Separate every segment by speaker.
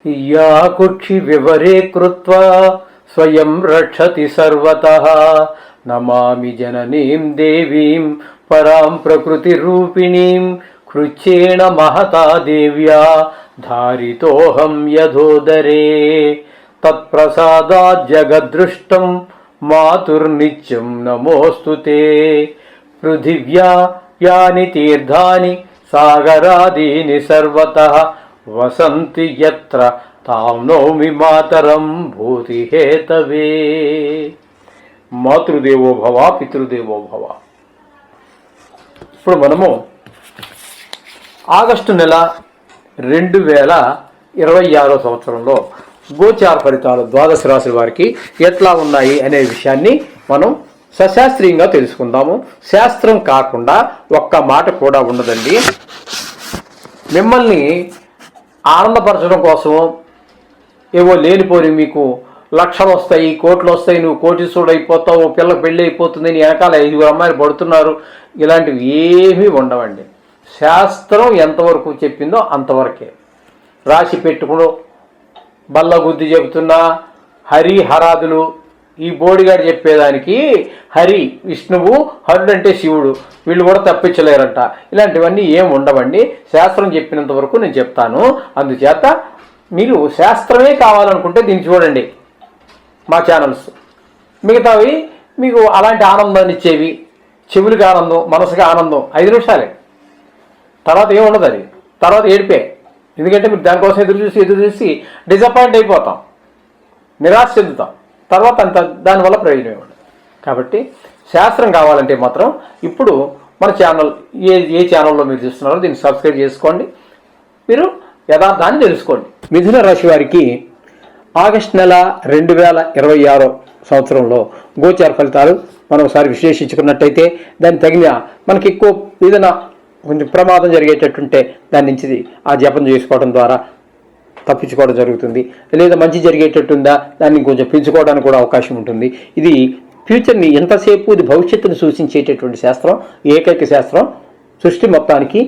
Speaker 1: या कुक्षि विवरे कृत्वा स्वयं रक्षति सर्वतः नमामि जननीं देवीं परां प्रकृतिरूपिणीं कृच्छ्रेण महता देव्या धारितोऽहं यथोदरे तत्प्रसादात् जगद्दृष्टं मातुर्नित्यं नमोऽस्तु ते पृथिव्या यानि तीर्थानि सागरादीनि सर्वतः वसन्ति यत्र तां नौमि मातरं भूतिहेतवे మాతృదేవో భవ పితృదేవో భవ. ఇప్పుడు ఆగస్టు నెల 2026 సంవత్సరంలో గోచార ఫలితాలు ద్వాదశ రాశుల వారికి ఎట్లా ఉన్నాయి అనే విషయాన్ని మనం సశాస్త్రీయంగా తెలుసుకుందాము. శాస్త్రం కాకుండా ఒక్క మాట కూడా ఉండదండి. మిమ్మల్ని ఆనందపరచడం కోసం ఏవో లేనిపోని మీకు లక్షలు వస్తాయి, కోట్లు వస్తాయి, నువ్వు కోటీశ్వరుడు అయిపోతావు, పిల్లకి పెళ్ళి అయిపోతుంది, నీ వెనకాల 5 అమ్మాయిలు పడుతున్నారు, ఇలాంటివి ఏమీ ఉండవండి. శాస్త్రం ఎంతవరకు చెప్పిందో అంతవరకే. రాశి పెట్టుకుని బల్లగుద్ది చెబుతున్నా హరి హరాదులు ఈ బోడిగాడు చెప్పేదానికి హరి విష్ణువు, హరుడు అంటే శివుడు, వీళ్ళు కూడా తప్పించలేరంట. ఇలాంటివన్నీ ఏం ఉండవండి. శాస్త్రం చెప్పినంత వరకు నేను చెప్తాను. అందుచేత మీరు శాస్త్రమే కావాలనుకుంటే దీన్ని చూడండి మా ఛానల్స్. మిగతావి మీకు అలాంటి ఆనందాన్ని ఇచ్చేవి, చెవులకి ఆనందం, మనసుకి ఆనందం 5 నిమిషాలే, తర్వాత ఏముండదు. అది తర్వాత ఏడిపే. ఎందుకంటే మీరు దానికోసం ఎదురు చూసి డిసప్పాయింట్ అయిపోతాం, నిరాశ చెందుతాం. తర్వాత అంత దానివల్ల ప్రయోజనం ఉండదు. కాబట్టి శాస్త్రం కావాలంటే మాత్రం ఇప్పుడు మన ఛానల్ ఏ ఛానల్లో మీరు చూస్తున్నారో దీన్ని సబ్స్క్రైబ్ చేసుకోండి. మీరు యథార్థాన్ని తెలుసుకోండి. మిథున రాశి వారికి ఆగస్టు నెల 2026 సంవత్సరంలో గోచార ఫలితాలు మనం ఒకసారి విశ్లేషించుకున్నట్టయితే దాన్ని తగిన మనకి ఎక్కువ ఏదైనా కొంచెం ప్రమాదం జరిగేటట్టుంటే దాని నుంచి ఆ జపం చేసుకోవడం ద్వారా తప్పించుకోవడం జరుగుతుంది. లేదా మంచి జరిగేటట్టుందా దాన్ని కొంచెం పెంచుకోవడానికి కూడా అవకాశం ఉంటుంది. ఇది ఫ్యూచర్ని ఎంతసేపు ఇది భవిష్యత్తును సూచించేటటువంటి శాస్త్రం, ఏకైక శాస్త్రం సృష్టి మొత్తానికి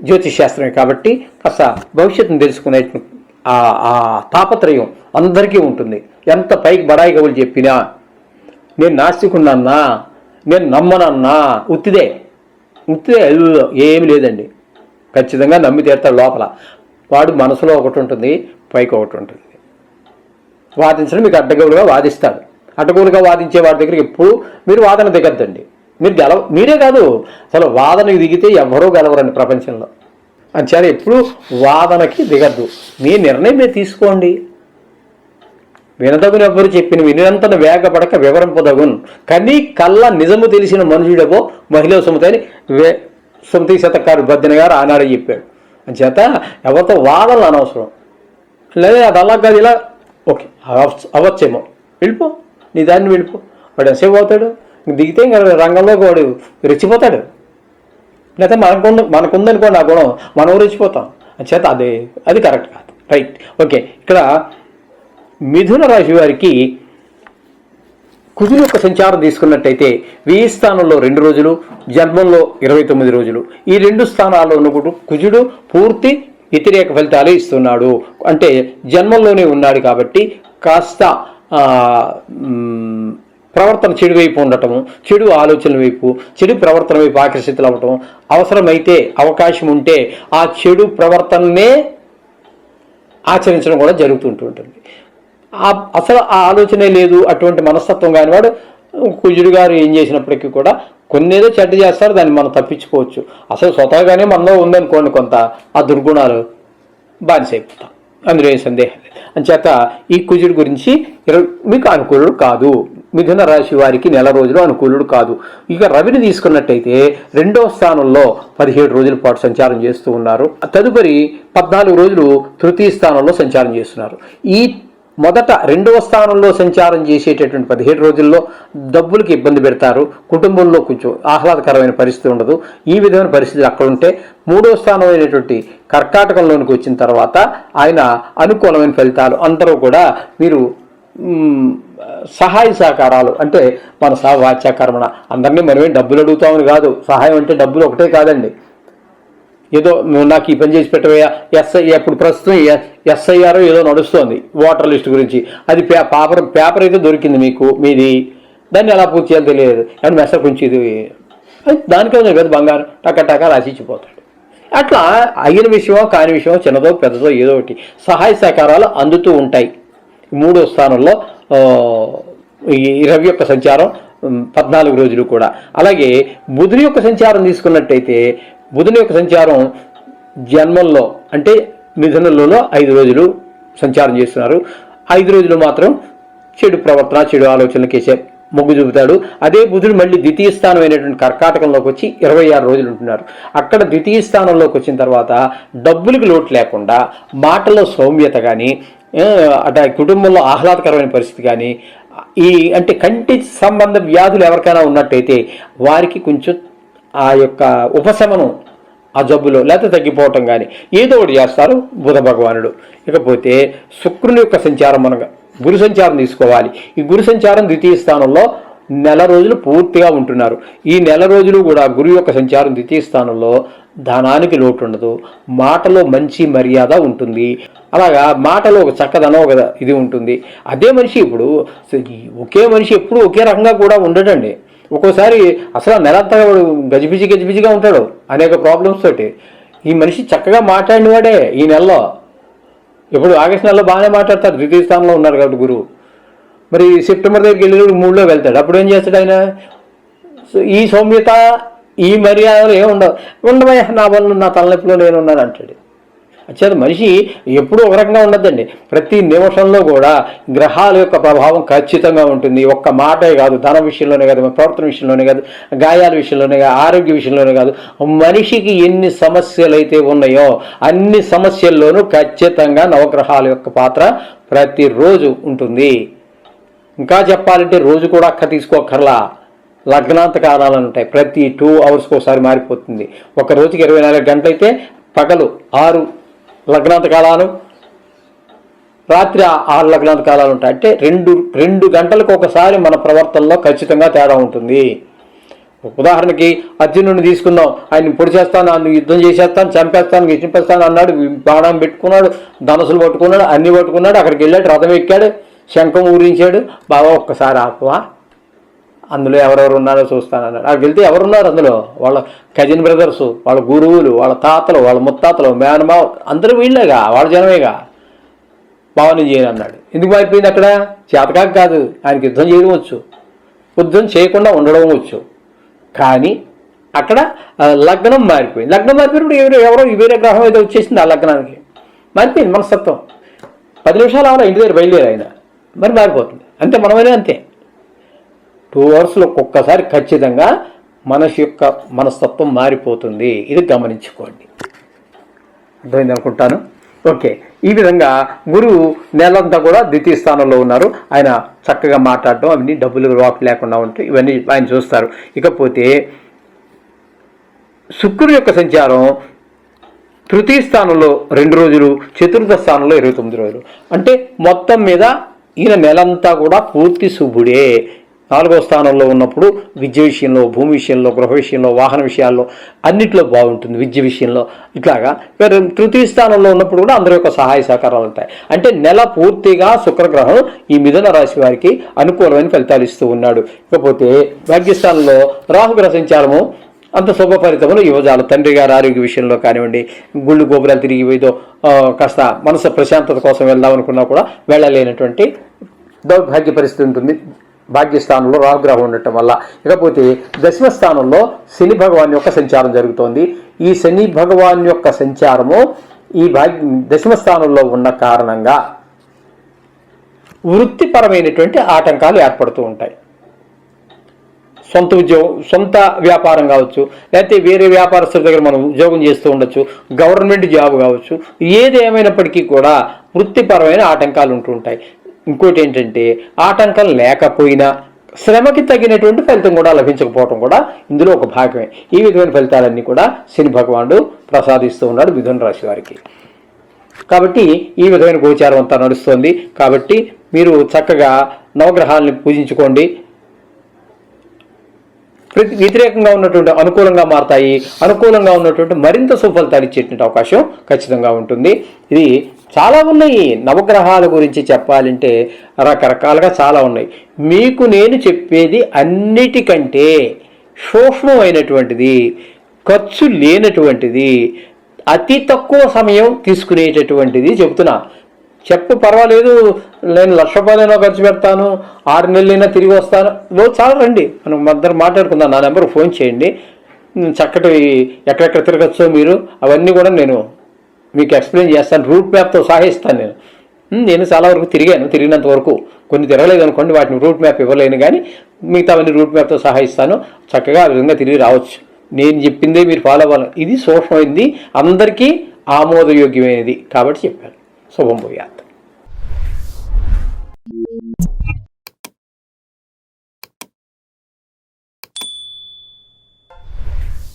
Speaker 1: జ్యోతిష్ శాస్త్రమే. కాబట్టి కాస్త భవిష్యత్తును తెలుసుకునే ఆ తాపత్రయం అందరికీ ఉంటుంది. ఎంత పైకి బడాయి కవులు చెప్పినా నేను నాస్తికున్నాన్నా, నేను నమ్మనన్నా ఉత్తిదే ఏమి లేదండి. ఖచ్చితంగా నమ్మి తీరుతాడు. లోపల వాడు మనసులో ఒకటి ఉంటుంది, పైకి ఒకటి ఉంటుంది. వాదించడం మీకు అడ్డగోలుగా వాదిస్తాడు. అడ్డగోలుగా వాదించే వాడి దగ్గరికి ఎప్పుడు మీరు వాదన దిగద్దండి. మీరే కాదు, అసలు వాదనకి దిగితే ఎవరూ గెలవరండి ప్రపంచంలో. అంచేత ఎప్పుడు వాదనకి దిగద్దు. మీ నిర్ణయం మీరు తీసుకోండి. వినదగును ఎవ్వరు చెప్పిన వినంతను వేగపడక వివరింపదగును కనీ కళ్ళ నిజము తెలిసిన మనుషుడవో మహిళ సుమతి అని సుమతి శతకారు బద్దెన గారు ఆనాడే చెప్పాడు. అంచేత ఎవరితో వాదనలు అనవసరం. లేదా అది అలా కాదు ఇలా ఓకే అవ్వచ్చేమో, వెళ్ళిపో, నీ దాన్ని వెళ్ళిపో. వాడు ఎంతసేపు అవుతాడు? దిగితే ఇంకా రంగంలోకి వాడు రెచ్చిపోతాడు. లేదా మనకుందనుకోండి ఆ గుణం, మనం రెచ్చిపోతాం. అంచేత అది కరెక్ట్ కాదు. Right, okay. ఇక్కడ మిథున రాశి వారికి కుజుడు యొక్క సంచారం తీసుకున్నట్టయితే వ్యయ స్థానంలో 2 రోజులు, జన్మంలో 29 రోజులు. ఈ 2 స్థానాల్లో ఉన్న కుజుడు పూర్తి వ్యతిరేక ఫలితాలే ఇస్తున్నాడు. అంటే జన్మంలోనే ఉన్నాడు కాబట్టి కాస్త ప్రవర్తన చెడు వైపు ఉండటము, చెడు ఆలోచనల వైపు, చెడు ప్రవర్తన వైపు ఆకర్షితులు అవ్వటం, అవసరమైతే అవకాశం ఉంటే ఆ చెడు ప్రవర్తననే ఆచరించడం కూడా జరుగుతుంటుంది. అసలు ఆ ఆలోచనే లేదు, అటువంటి మనస్తత్వం కాని వాడు కుజుడు గారు ఏం చేసినప్పటికీ కూడా కొన్ని ఏదో చెడ్డ చేస్తారు, దాన్ని మనం తప్పించుకోవచ్చు. అసలు స్వతహాగానే మనలో ఉందనుకోండి కొంత ఆ దుర్గుణాలు, బానిసైపోతాం, అందులో ఏం సందేహం లేదు. అంచేత ఈ కుజుడు గురించి మీకు అనుకూలుడు కాదు. మిథున రాశి వారికి నెల రోజులు అనుకూలుడు కాదు. ఇక రవిని తీసుకున్నట్టయితే 2వ స్థానంలో 17 రోజుల పాటు సంచారం చేస్తూ ఉన్నారు. తదుపరి 14 రోజులు తృతీయ స్థానంలో సంచారం చేస్తున్నారు. ఈ మొదట 2వ స్థానంలో సంచారం చేసేటటువంటి 17 రోజుల్లో డబ్బులకి ఇబ్బంది పెడతారు. కుటుంబంలో కొంచెం ఆహ్లాదకరమైన పరిస్థితి ఉండదు. ఈ విధమైన పరిస్థితులు అక్కడ ఉంటే 3వ స్థానం అయినటువంటి కర్కాటకంలోనికి వచ్చిన తర్వాత ఆయన అనుకూలమైన ఫలితాలు. అందరూ కూడా మీరు సహాయ సహకారాలు అంటే మన వాచ్యకర్మణ, అందరినీ మనమేం డబ్బులు అడుగుతామని కాదు. సహాయం అంటే డబ్బులు ఒకటే కాదండి. ఏదో నాకు ఈ పని చేసి పెట్టవయ్యా, అప్పుడు ప్రస్తుతం SIR ఏదో నడుస్తోంది ఓటర్ లిస్ట్ గురించి, అది పేపర్ అయితే దొరికింది మీకు మీది, దాన్ని ఎలా పూర్తి చేయాలో తెలియదు, అండ్ మెసేజ్ కొంచెం ఇది దానికే ఉంది కదా బంగారం టక్క రాసిచ్చిపోతాడు. అట్లా అయిన విషయమో కాని విషయమో చిన్నదో పెద్దదో ఏదో ఒకటి సహాయ సహకారాలు అందుతూ ఉంటాయి. 3వ స్థానంలో ఈ రవి యొక్క సంచారం 14 రోజులు కూడా. అలాగే బుధుని యొక్క సంచారం తీసుకున్నట్టయితే బుధుని యొక్క సంచారం జన్మంలో అంటే మిథునంలో 5 రోజులు సంచారం చేస్తున్నారు. 5 రోజులు మాత్రం చెడు ప్రవర్తన చెడు ఆలోచనలకేసే మొగ్గు చూపుతాడు. అదే బుధుడు మళ్ళీ ద్వితీయ స్థానం అయినటువంటి కర్కాటకంలోకి వచ్చి 26 రోజులు ఉంటున్నారు. అక్కడ ద్వితీయ స్థానంలోకి వచ్చిన తర్వాత డబ్బులకు లోటు లేకుండా మాటలో సౌమ్యత కానీ అటు కుటుంబంలో ఆహ్లాదకరమైన పరిస్థితి కానీ ఈ అంటే కంటి సంబంధ వ్యాధులు ఎవరికైనా ఉన్నట్టయితే వారికి కొంచెం ఆ యొక్క ఉపశమనం ఆ జబ్బులో లేకపోతే తగ్గిపోవటం కానీ ఏదో ఒకటి చేస్తారు బుధ భగవానుడు. ఇకపోతే శుక్రుని యొక్క సంచారం మనం గురు సంచారం తీసుకోవాలి. ఈ గురు సంచారం ద్వితీయ స్థానంలో నెల రోజులు పూర్తిగా ఉంటున్నారు. ఈ నెల రోజులు కూడా గురువు యొక్క సంచారం ద్వితీయ స్థానంలో ధనానికి లోటు ఉండదు, మాటలో మంచి మర్యాద ఉంటుంది. అలాగా మాటలో ఒక చక్కదనం ఒక ఇది ఉంటుంది. అదే మనిషి ఇప్పుడు ఒకే మనిషి ఎప్పుడు ఒకే రకంగా కూడా ఉండడండి. ఒక్కోసారి అసలు నెలంతా గజిబిజిగా ఉంటాడు అనేక ప్రాబ్లమ్స్ తోటి. ఈ మనిషి చక్కగా మాట్లాడినవాడే ఈ నెలలో. ఇప్పుడు ఆగస్టు నెలలో బాగానే మాట్లాడతారు, ద్వితీయ స్థానంలో ఉన్నారు కాబట్టి గురువు. మరి సెప్టెంబర్ దగ్గరికి వెళ్ళి 3లో వెళ్తాడు. అప్పుడు ఏం చేస్తాడు ఆయన? ఈ సౌమ్యత ఈ మర్యాదలు ఉండవయ్యా, నా పనులు నా తలనొప్పిలో నేను ఉన్నాను అంటాడు. వచ్చేది మనిషి ఎప్పుడూ ఒక రకంగా ఉండద్దండి. ప్రతి నిమిషంలో కూడా గ్రహాల యొక్క ప్రభావం ఖచ్చితంగా ఉంటుంది. ఒక్క మాటే కాదు, ధన విషయంలోనే కాదు, ప్రవర్తన విషయంలోనే కాదు, గాయాల విషయంలోనే కాదు, ఆరోగ్య విషయంలోనే కాదు, మనిషికి ఎన్ని సమస్యలు అయితే ఉన్నాయో అన్ని సమస్యల్లోనూ ఖచ్చితంగా నవగ్రహాల యొక్క పాత్ర ప్రతిరోజు ఉంటుంది. ఇంకా చెప్పాలంటే రోజు కూడా తీసుకోకర్లా, లగ్నాంత కాలాలు ఉంటాయి. ప్రతి 2 అవర్స్కి ఒకసారి మారిపోతుంది. ఒక రోజుకి 24 గంటలు అయితే పగలు 6 లగ్నాంత కాలాలు, రాత్రి 6 లగ్నాంత కాలాలు ఉంటాయి. అంటే 2 గంటలకు ఒకసారి మన ప్రవర్తనలో ఖచ్చితంగా తేడా ఉంటుంది. ఉదాహరణకి అర్జునుడిని తీసుకుందాం. ఆయన పొడి చేస్తాను, ఆయన యుద్ధం చేసేస్తాను, చంపేస్తాను అన్నాడు. బాణం పెట్టుకున్నాడు, ధనసులు పట్టుకున్నాడు, అన్ని పట్టుకున్నాడు. అక్కడికి వెళ్ళాడు, రథం ఎక్కాడు, శంఖం ఊరించాడు. బాబా ఒక్కసారి ఆపువా, అందులో ఎవరెవరు ఉన్నారో చూస్తానన్నాడు. అక్కడికి వెళ్తే ఎవరున్నారు అందులో? వాళ్ళ కజిన్ బ్రదర్సు, వాళ్ళ గురువులు, వాళ్ళ తాతలు, వాళ్ళ ముత్తాతలు, మేనమావ అందరూ వీళ్ళేగా, వాళ్ళ జనమేగా. భావన చేయను అన్నాడు. ఎందుకు మారిపోయింది అక్కడ? చేతకాక కాదు, ఆయనకి యుద్ధం చేయడం వచ్చు, యుద్ధం చేయకుండా ఉండడం వచ్చు. కానీ అక్కడ లగ్నం మారిపోయింది. లగ్నం మారిపోయినప్పుడు ఎవరో వేరే గ్రహం ఏదో వచ్చేసింది ఆ లగ్నానికి. మారిపోయింది మనస్తత్వం. 10 నిమిషాలు అలా ఇంటి దగ్గర బయలుదేరి ఆయన మరి మారిపోతుంది. అంతే, మనమైనా అంతే. 2 అవర్స్లో ఒక్కొక్కసారి ఖచ్చితంగా మనిషి యొక్క మనస్తత్వం మారిపోతుంది. ఇది గమనించుకోండి. అర్థమైంది అనుకుంటాను. ఓకే, ఈ విధంగా గురువు నెలంతా కూడా ద్వితీయ స్థానంలో ఉన్నారు. ఆయన చక్కగా మాట్లాడటం, అవన్నీ డబ్బులు వాక్ లేకుండా ఉంటాయి, ఇవన్నీ ఆయన చూస్తారు. ఇకపోతే శుక్రుడి యొక్క సంచారం తృతీయ స్థానంలో 2 రోజులు, చతుర్థ స్థానంలో 29 రోజులు. అంటే మొత్తం మీద ఈయన నెలంతా కూడా పూర్తి శుభుడే. 4వ స్థానంలో ఉన్నప్పుడు విద్య విషయంలో, భూమి విషయంలో, గృహ విషయంలో, వాహన విషయాల్లో అన్నిట్లో బాగుంటుంది. విద్య విషయంలో ఇట్లాగా. తృతీయ స్థానంలో ఉన్నప్పుడు కూడా అందరి యొక్క సహాయ సహకారాలు ఉంటాయి. అంటే నెల పూర్తిగా శుక్రగ్రహం ఈ మిథున రాశి వారికి అనుకూలమైన ఫలితాలు ఇస్తూ ఉన్నాడు. ఇకపోతే భాగ్యస్థానంలో రాహుగ్రహ సంచారము అంత శుభ ఫలితములు ఇవ్వజాలు. తండ్రి గారి ఆరోగ్య విషయంలో కానివ్వండి, గుళ్ళు గోపురాలు తిరిగి ఏదో కాస్త మనసు ప్రశాంతత కోసం వెళ్దామనుకున్నా కూడా వెళ్ళలేనటువంటి దౌర్భాగ్య పరిస్థితి ఉంటుంది భాగ్యస్థానంలో రాహుగ్రహం ఉండటం వల్ల. ఇకపోతే దశమ స్థానంలో శని భగవాన్ యొక్క సంచారం జరుగుతోంది. ఈ శని భగవాన్ యొక్క సంచారము ఈ దశమ స్థానంలో ఉన్న కారణంగా వృత్తిపరమైనటువంటి ఆటంకాలు ఏర్పడుతూ ఉంటాయి. సొంత ఉద్యోగం, సొంత వ్యాపారం కావచ్చు, లేకపోతే వేరే వ్యాపారస్తుల దగ్గర మనం ఉద్యోగం చేస్తూ ఉండొచ్చు, గవర్నమెంట్ జాబ్ కావచ్చు, ఏది ఏమైనప్పటికీ కూడా వృత్తిపరమైన ఆటంకాలు ఉంటూ ఉంటాయి. ఇంకోటి ఏంటంటే ఆటంకం లేకపోయినా శ్రమకి తగినటువంటి ఫలితం కూడా లభించకపోవడం కూడా ఇందులో ఒక భాగమే. ఈ విధమైన ఫలితాలన్నీ కూడా శని భగవానుడు ప్రసాదిస్తూ ఉన్నాడు మిథున రాశి వారికి. కాబట్టి ఈ విధమైన గోచారం అంతా నడుస్తుంది. కాబట్టి మీరు చక్కగా నవగ్రహాలని పూజించుకోండి. వ్యతిరేకంగా ఉన్నటువంటి అనుకూలంగా మారతాయి. అనుకూలంగా ఉన్నటువంటి మరింత సుఫలితాలు ఇచ్చేటువంటి అవకాశం ఖచ్చితంగా ఉంటుంది. ఇది చాలా ఉన్నాయి. నవగ్రహాల గురించి చెప్పాలంటే రకరకాలుగా చాలా ఉన్నాయి. మీకు నేను చెప్పేది అన్నిటికంటే సూక్ష్మమైనటువంటిది, ఖర్చు లేనటువంటిది, అతి తక్కువ సమయం తీసుకునేటటువంటిది చెబుతున్నా. పర్వాలేదు, నేను ₹1,00,000 ఖర్చు పెడతాను, 6 నెలలైనా తిరిగి వస్తాను. చాలా రండి, మనం మధ్య మాట్లాడుకుందాం. నా నెంబర్కి ఫోన్ చేయండి. చక్కటి ఎక్కడెక్కడ తిరగచ్చో మీరు అవన్నీ కూడా నేను మీకు ఎక్స్ప్లెయిన్ చేస్తాను. రూట్ మ్యాప్తో సహా ఇస్తాను. నేను చాలా వరకు తిరిగినంత వరకు. కొన్ని తిరగలేదు అనుకోండి, వాటిని రూట్ మ్యాప్ ఇవ్వలేను, కానీ మిగతావన్నీ రూట్ మ్యాప్తో సహా ఇస్తాను. చక్కగా ఆ విధంగా తిరిగి రావచ్చు. నేను చెప్పిందే మీరు ఫాలో అవ్వాలి. ఇది సూక్ష్మమైంది, అందరికీ ఆమోదయోగ్యమైనది కాబట్టి చెప్పాను. శుభం భూయాత్.